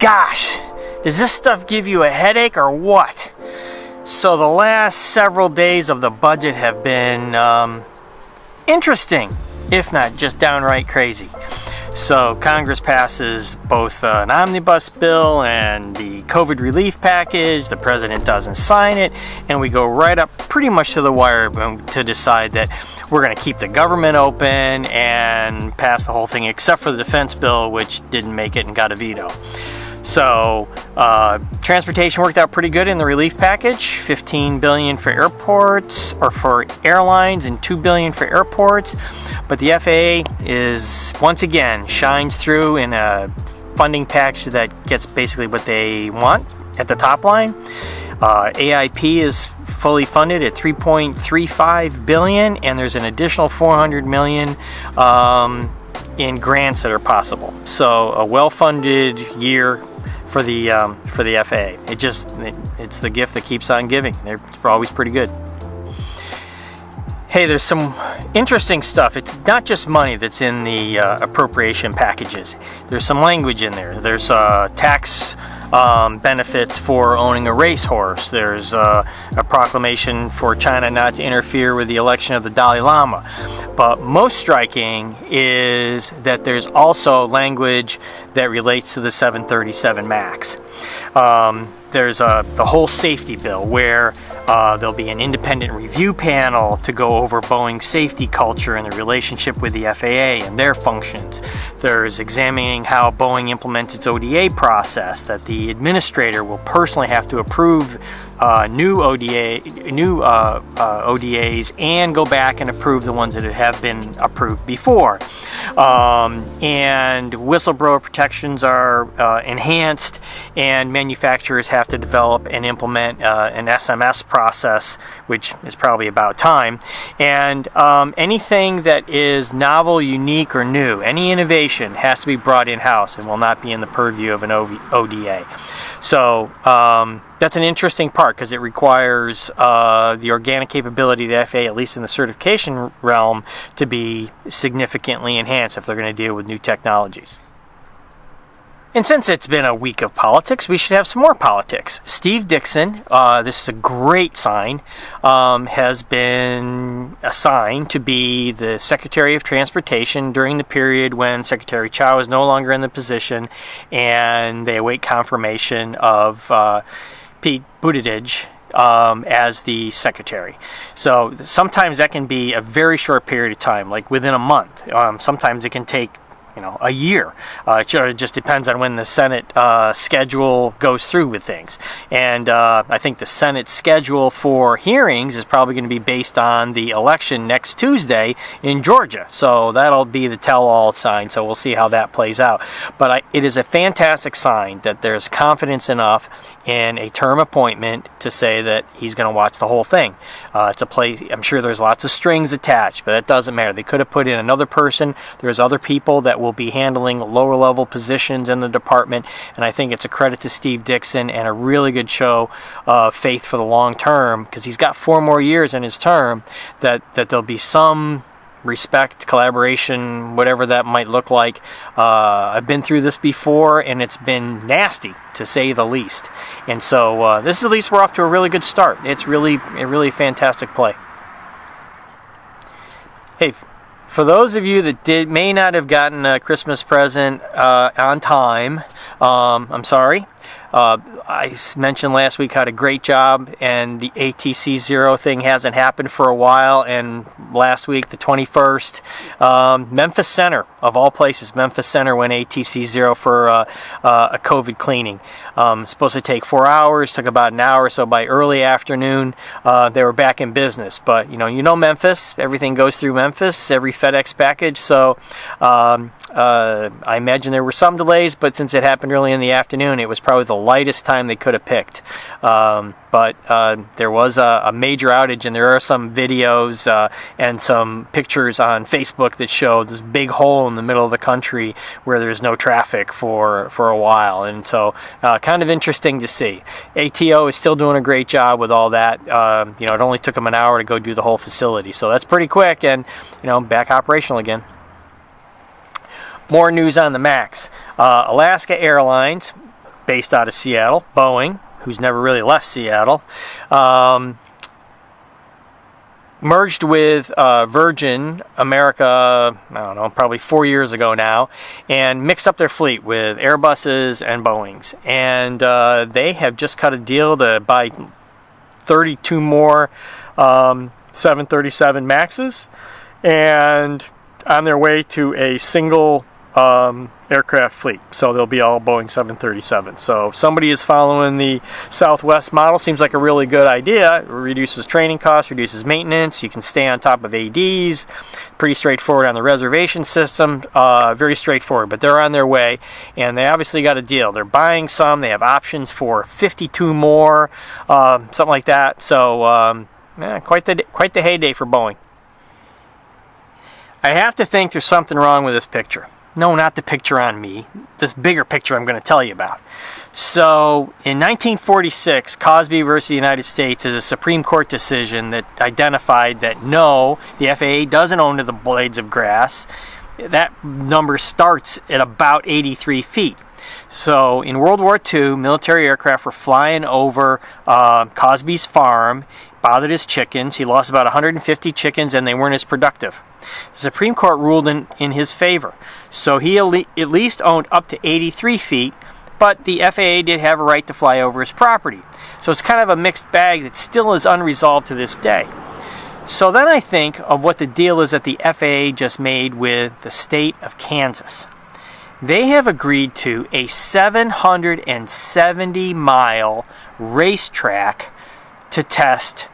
gosh, does this stuff give you a headache or what? So the last several days of the budget have been interesting, if not just downright crazy. So Congress passes both an omnibus bill and the COVID relief package. The president doesn't sign it, and we go right up pretty much to the wire to decide that we're going to keep the government open and pass the whole thing, except for the defense bill, which didn't make it and got a veto. So transportation worked out pretty good in the relief package. $15 billion for airports, or for airlines, and $2 billion for airports. But the FAA is, once again, shines through in a funding package that gets basically what they want at the top line. AIP is fully funded at $3.35 billion, and there's an additional $400 million in grants that are possible. So a well-funded year for the FAA. It's the gift that keeps on giving. They're always pretty good. Hey, there's some interesting stuff. It's not just money that's in the appropriation packages. There's some language in there. There's tax benefits for owning a racehorse. There's a proclamation for China not to interfere with the election of the Dalai Lama. But most striking is that there's also language that relates to the 737 MAX. There's the whole safety bill where there'll be an independent review panel to go over Boeing's safety culture and the relationship with the FAA and their functions. There's examining how Boeing implements its ODA process, that the administrator will personally have to approve new ODAs and go back and approve the ones that have been approved before. And whistleblower protections are enhanced, and manufacturers have to develop and implement an SMS process, which is probably about time. And anything that is novel, unique, or new, any innovation has to be brought in-house and will not be in the purview of an ODA. So that's an interesting part because it requires the organic capability of the FAA, at least in the certification realm, to be significantly enhanced if they're going to deal with new technologies. And since it's been a week of politics, we should have some more politics. Steve Dixon, this is a great sign, has been assigned to be the Secretary of Transportation during the period when Secretary Chow is no longer in the position and they await confirmation of Pete Buttigieg as the secretary. So sometimes that can be a very short period of time, like within a month. Sometimes it can take a year. It just depends on when the Senate schedule goes through with things. And I think the Senate schedule for hearings is probably going to be based on the election next Tuesday in Georgia. So that'll be the tell-all sign. So we'll see how that plays out. But it is a fantastic sign that there's confidence enough in a term appointment to say that he's going to watch the whole thing. It's a place. I'm sure there's lots of strings attached, but that doesn't matter. They could have put in another person. There's other people that will be handling lower level positions in the department, and I think it's a credit to Steve Dixon and a really good show of faith for the long term, because he's got 4 more years in his term, that there'll be some respect, collaboration, whatever that might look like. I've been through this before, and it's been nasty, to say the least. And so this is, at least we're off to a really good start. It's really a really fantastic play. Hey, for those of you that may not have gotten a Christmas present on time, I'm sorry. I mentioned last week how a great job, and the ATC 0 thing hasn't happened for a while, and last week, the 21st, Memphis Center, of all places, Memphis Center went ATC 0 for a COVID cleaning. Supposed to take 4 hours, took about an hour, so by early afternoon, they were back in business. But, you know Memphis, everything goes through Memphis, every FedEx package, so I imagine there were some delays, but since it happened early in the afternoon, it was probably the lightest time they could have picked. But there was a major outage, and there are some videos and some pictures on Facebook that show this big hole in the middle of the country where there's no traffic for a while. And so kind of interesting to see. ATO is still doing a great job with all that. It only took them an hour to go do the whole facility. So that's pretty quick, and back operational again. More news on the MAX. Alaska Airlines based out of Seattle, Boeing, who's never really left Seattle, merged with Virgin America, I don't know, probably 4 years ago now, and mixed up their fleet with Airbuses and Boeings. And they have just cut a deal to buy 32 more 737 Maxes, and on their way to a single aircraft fleet. So they'll be all Boeing 737. So somebody is following the Southwest model. Seems like a really good idea. It reduces training costs, reduces maintenance. You can stay on top of ADs. Pretty straightforward on the reservation system. Very straightforward, but they're on their way, and they obviously got a deal. They're buying some. They have options for 52 more, something like that. So quite the heyday for Boeing. I have to think there's something wrong with this picture. No, not the picture on me. This bigger picture I'm going to tell you about. So, in 1946, Cosby versus the United States is a Supreme Court decision that identified that no, the FAA doesn't own the blades of grass. That number starts at about 83 feet. So, in World War II, military aircraft were flying over Cosby's farm, bothered his chickens. He lost about 150 chickens, and they weren't as productive. The Supreme Court ruled in his favor. So he at least owned up to 83 feet, but the FAA did have a right to fly over his property. So it's kind of a mixed bag that still is unresolved to this day. So then I think of what the deal is that the FAA just made with the state of Kansas. They have agreed to a 770-mile racetrack to test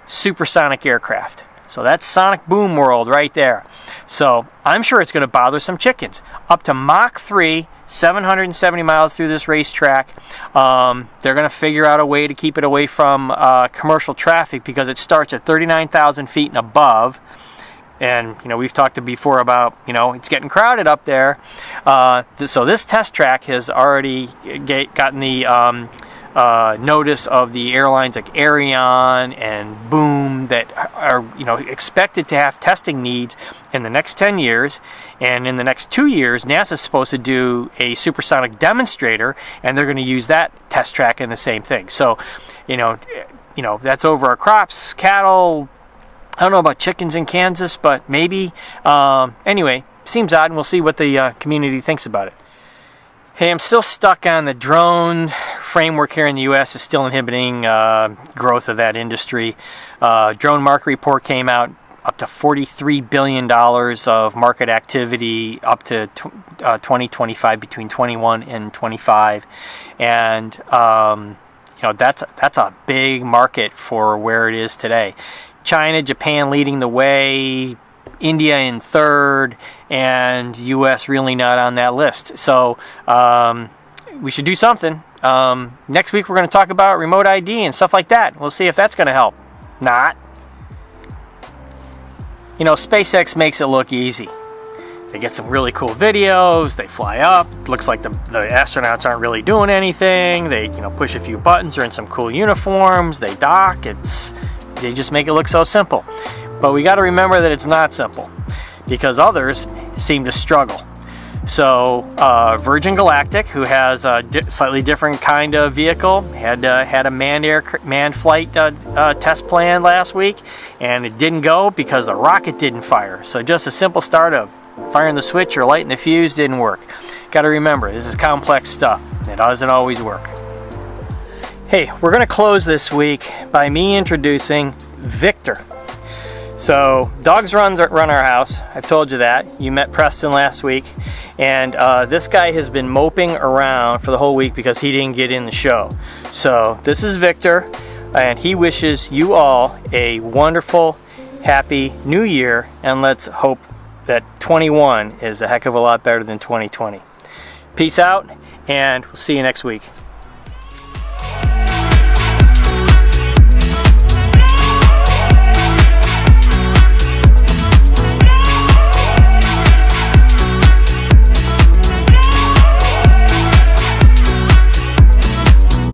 supersonic aircraft. So that's Sonic Boom World right there. So I'm sure it's going to bother some chickens. Up to Mach 3, 770 miles through this racetrack. They're going to figure out a way to keep it away from commercial traffic because it starts at 39,000 feet and above. And, we've talked before about, it's getting crowded up there. So this test track has already gotten the notice of the airlines like Ariane and Boom that are expected to have testing needs in the next 10 years, and in the next 2 years NASA's supposed to do a supersonic demonstrator, and they're going to use that test track in the same thing. So that's over our crops, cattle. I don't know about chickens in Kansas, but maybe. Anyway, seems odd, and we'll see what the community thinks about it. Hey, I'm still stuck on the drone framework here in the U.S. is still inhibiting growth of that industry. Drone market report came out, up to $43 billion of market activity up to 2025, between 21 and 25. And, that's a big market for where it is today. China, Japan leading the way, India in third, and U.S. really not on that list. So we should do something. Next week we're going to talk about remote ID and stuff like that. We'll see if that's going to help. Not. SpaceX makes it look easy. They get some really cool videos. They fly up. It looks like the astronauts aren't really doing anything. They push a few buttons. They're in some cool uniforms. They dock. They just make it look so simple. But we got to remember that it's not simple, because others seem to struggle. So Virgin Galactic, who has a slightly different kind of vehicle, had a manned flight test plan last week, and it didn't go because the rocket didn't fire. So just a simple start of firing the switch or lighting the fuse didn't work. Got to remember, this is complex stuff. It doesn't always work. Hey, we're going to close this week by me introducing Victor. So, dogs run our house. I've told you that. You met Preston last week. And this guy has been moping around for the whole week because he didn't get in the show. So, this is Victor, and he wishes you all a wonderful, happy new year. And let's hope that 21 is a heck of a lot better than 2020. Peace out, and we'll see you next week.